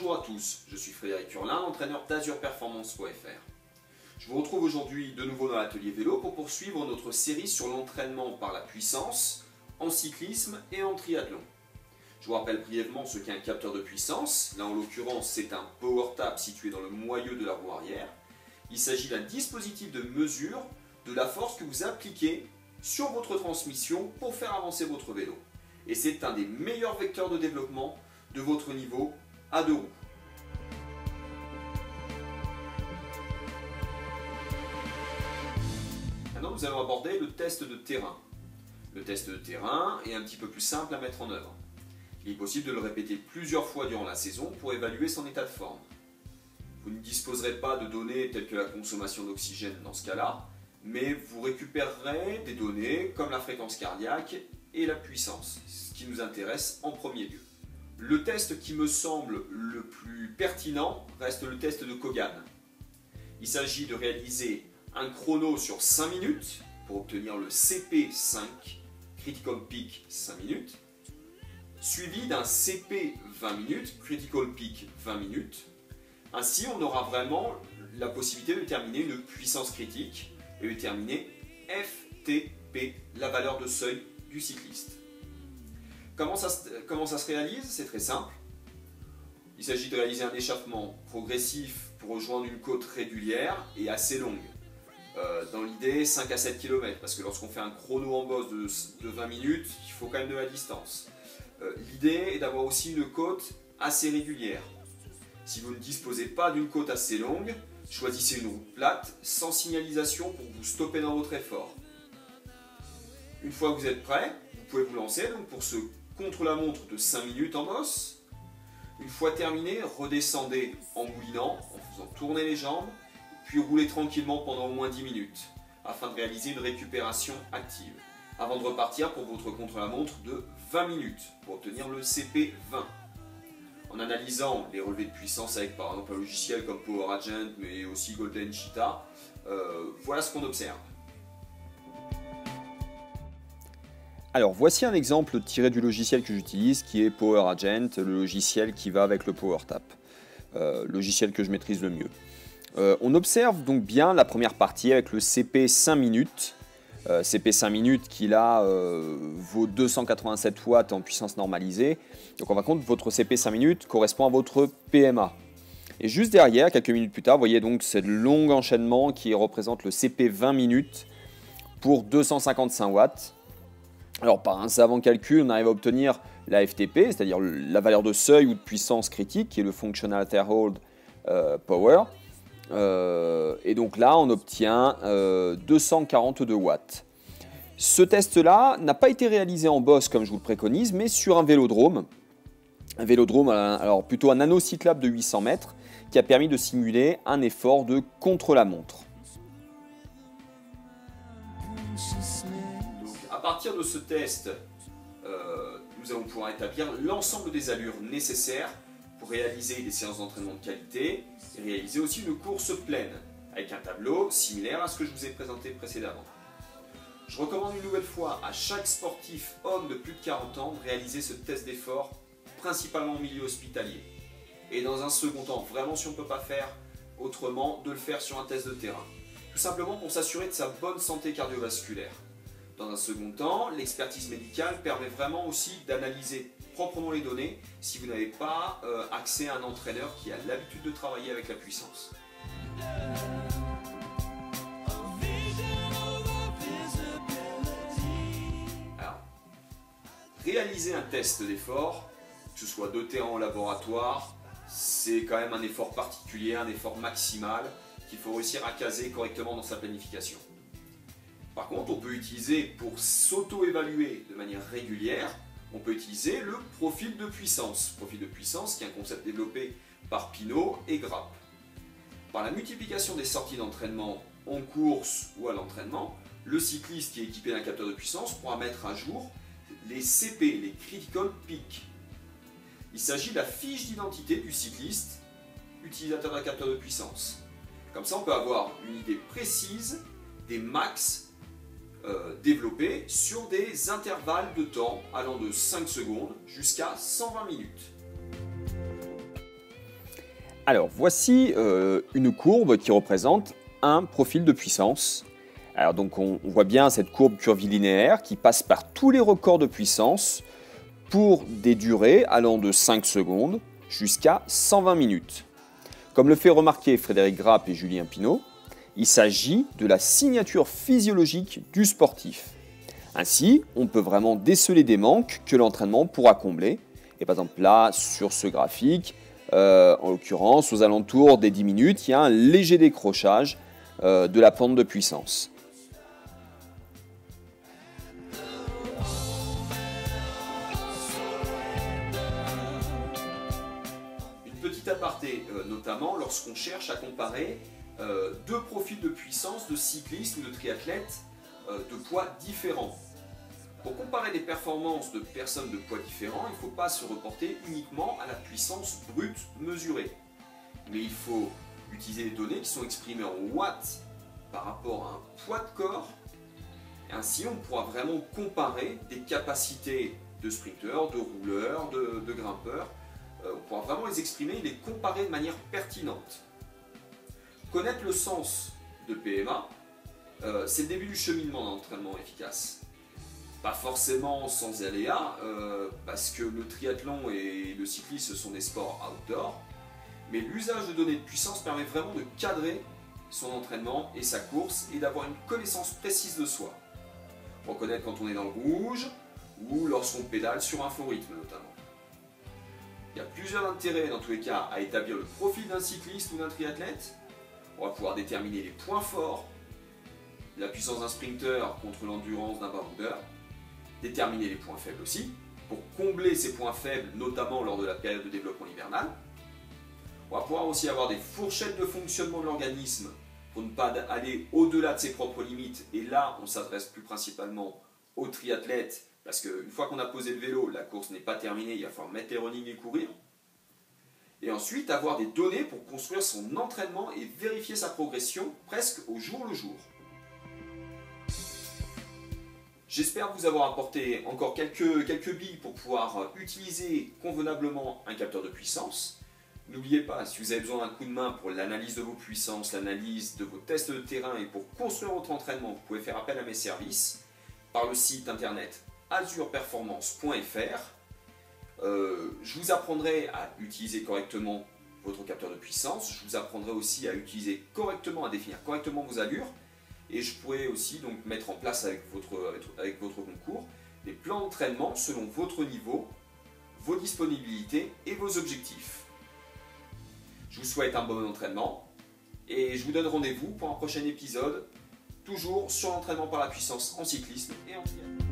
Bonjour à tous, je suis Frédéric Hurlin, entraîneur d'azurperformance.fr. Je vous retrouve aujourd'hui de nouveau dans l'atelier vélo pour poursuivre notre série sur l'entraînement par la puissance en cyclisme et en triathlon. Je vous rappelle brièvement ce qu'est un capteur de puissance. Là en l'occurrence c'est un PowerTap situé dans le moyeu de la roue arrière. Il s'agit d'un dispositif de mesure de la force que vous appliquez sur votre transmission pour faire avancer votre vélo. Et c'est un des meilleurs vecteurs de développement de votre niveau à deux roues. Maintenant, nous allons aborder le test de terrain. Le test de terrain est un petit peu plus simple à mettre en œuvre. Il est possible de le répéter plusieurs fois durant la saison pour évaluer son état de forme. Vous ne disposerez pas de données telles que la consommation d'oxygène dans ce cas-là, mais vous récupérerez des données comme la fréquence cardiaque et la puissance, ce qui nous intéresse en premier lieu. Le test qui me semble le plus pertinent reste le test de Kogan. Il s'agit de réaliser un chrono sur 5 minutes pour obtenir le CP5, Critical Peak 5 minutes, suivi d'un CP 20 minutes, Critical Peak 20 minutes. Ainsi, on aura vraiment la possibilité de déterminer une puissance critique et de déterminer FTP, la valeur de seuil du cycliste. Comment ça se réalise? C'est très simple. Il s'agit de réaliser un échauffement progressif pour rejoindre une côte régulière et assez longue. Dans l'idée, 5 à 7 km, parce que lorsqu'on fait un chrono en bosse de 20 minutes, il faut quand même de la distance. L'idée est d'avoir aussi une côte assez régulière. Si vous ne disposez pas d'une côte assez longue, choisissez une route plate, sans signalisation pour vous stopper dans votre effort. Une fois que vous êtes prêt, vous pouvez vous lancer donc pour ce contre-la-montre de 5 minutes en bosse. Une fois terminé, redescendez en moulinant, en faisant tourner les jambes, puis roulez tranquillement pendant au moins 10 minutes, afin de réaliser une récupération active, avant de repartir pour votre contre-la-montre de 20 minutes, pour obtenir le CP20. En analysant les relevés de puissance avec par exemple un logiciel comme Power Agent, mais aussi Golden Cheetah, voilà ce qu'on observe. Alors voici un exemple tiré du logiciel que j'utilise qui est Power Agent, le logiciel qui va avec le PowerTap, logiciel que je maîtrise le mieux. On observe donc bien la première partie avec le CP 5 minutes, CP 5 minutes qui là vaut 287 watts en puissance normalisée. Donc en fin de compte votre CP 5 minutes correspond à votre PMA. Et juste derrière, quelques minutes plus tard, vous voyez donc ce long enchaînement qui représente le CP 20 minutes pour 255 watts. Alors par un savant calcul, on arrive à obtenir la FTP, c'est-à-dire la valeur de seuil ou de puissance critique, qui est le Functional Threshold Power. Et donc là, on obtient 242 watts. Ce test-là n'a pas été réalisé en bosse comme je vous le préconise, mais sur un vélodrome. Un vélodrome, alors plutôt un anneau cyclable de 800 mètres, qui a permis de simuler un effort de contre-la-montre. À partir de ce test, nous allons pouvoir établir l'ensemble des allures nécessaires pour réaliser des séances d'entraînement de qualité et réaliser aussi une course pleine, avec un tableau similaire à ce que je vous ai présenté précédemment. Je recommande une nouvelle fois à chaque sportif homme de plus de 40 ans de réaliser ce test d'effort, principalement en milieu hospitalier. Et dans un second temps, vraiment si on ne peut pas faire autrement, de le faire sur un test de terrain. Tout simplement pour s'assurer de sa bonne santé cardiovasculaire. Dans un second temps, l'expertise médicale permet vraiment aussi d'analyser proprement les données si vous n'avez pas accès à un entraîneur qui a l'habitude de travailler avec la puissance. Alors, réaliser un test d'effort, que ce soit de terrain ou laboratoire, c'est quand même un effort particulier, un effort maximal qu'il faut réussir à caser correctement dans sa planification. Par contre, on peut utiliser, pour s'auto-évaluer de manière régulière, on peut utiliser le profil de puissance. Profil de puissance qui est un concept développé par Pinot et Grapp. Par la multiplication des sorties d'entraînement en course ou à l'entraînement, le cycliste qui est équipé d'un capteur de puissance pourra mettre à jour les CP, les Critical Peak. Il s'agit de la fiche d'identité du cycliste utilisateur d'un capteur de puissance. Comme ça, on peut avoir une idée précise des max développés sur des intervalles de temps allant de 5 secondes jusqu'à 120 minutes. Alors voici une courbe qui représente un profil de puissance. Alors donc on voit bien cette courbe curvilinéaire qui passe par tous les records de puissance pour des durées allant de 5 secondes jusqu'à 120 minutes. Comme le fait remarquer Frédéric Grapp et Julien Pineau, il s'agit de la signature physiologique du sportif. Ainsi, on peut vraiment déceler des manques que l'entraînement pourra combler. Et par exemple là, sur ce graphique, en l'occurrence, aux alentours des 10 minutes, il y a un léger décrochage de la pente de puissance. Une petite aparté, notamment lorsqu'on cherche à comparer deux profils de puissance de cyclistes ou de triathlètes de poids différents. Pour comparer les performances de personnes de poids différents, il ne faut pas se reporter uniquement à la puissance brute mesurée. Mais il faut utiliser des données qui sont exprimées en watts par rapport à un poids de corps. Et ainsi, on pourra vraiment comparer des capacités de sprinteurs, de rouleurs, de grimpeurs. On pourra vraiment les exprimer et les comparer de manière pertinente. Connaître le sens de PMA, c'est le début du cheminement d'un entraînement efficace. Pas forcément sans aléas, parce que le triathlon et le cyclisme sont des sports outdoor, mais l'usage de données de puissance permet vraiment de cadrer son entraînement et sa course et d'avoir une connaissance précise de soi. Reconnaître quand on est dans le rouge ou lorsqu'on pédale sur un faux rythme notamment. Il y a plusieurs intérêts dans tous les cas à établir le profil d'un cycliste ou d'un triathlète. On va pouvoir déterminer les points forts, la puissance d'un sprinter contre l'endurance d'un baroudeur, déterminer les points faibles aussi, pour combler ces points faibles, notamment lors de la période de développement hivernal. On va pouvoir aussi avoir des fourchettes de fonctionnement de l'organisme pour ne pas aller au-delà de ses propres limites. Et là, on s'adresse plus principalement aux triathlètes, parce qu'une fois qu'on a posé le vélo, la course n'est pas terminée, il va falloir mettre les running et courir. Et ensuite, avoir des données pour construire son entraînement et vérifier sa progression presque au jour le jour. J'espère vous avoir apporté encore quelques billes pour pouvoir utiliser convenablement un capteur de puissance. N'oubliez pas, si vous avez besoin d'un coup de main pour l'analyse de vos puissances, l'analyse de vos tests de terrain et pour construire votre entraînement, vous pouvez faire appel à mes services par le site internet azurperformance.fr. Je vous apprendrai à utiliser correctement votre capteur de puissance. Je vous apprendrai aussi à utiliser correctement, à définir correctement vos allures. Et je pourrai aussi donc mettre en place avec votre concours des plans d'entraînement selon votre niveau, vos disponibilités et vos objectifs. Je vous souhaite un bon entraînement et je vous donne rendez-vous pour un prochain épisode, toujours sur l'entraînement par la puissance en cyclisme et en triathlon.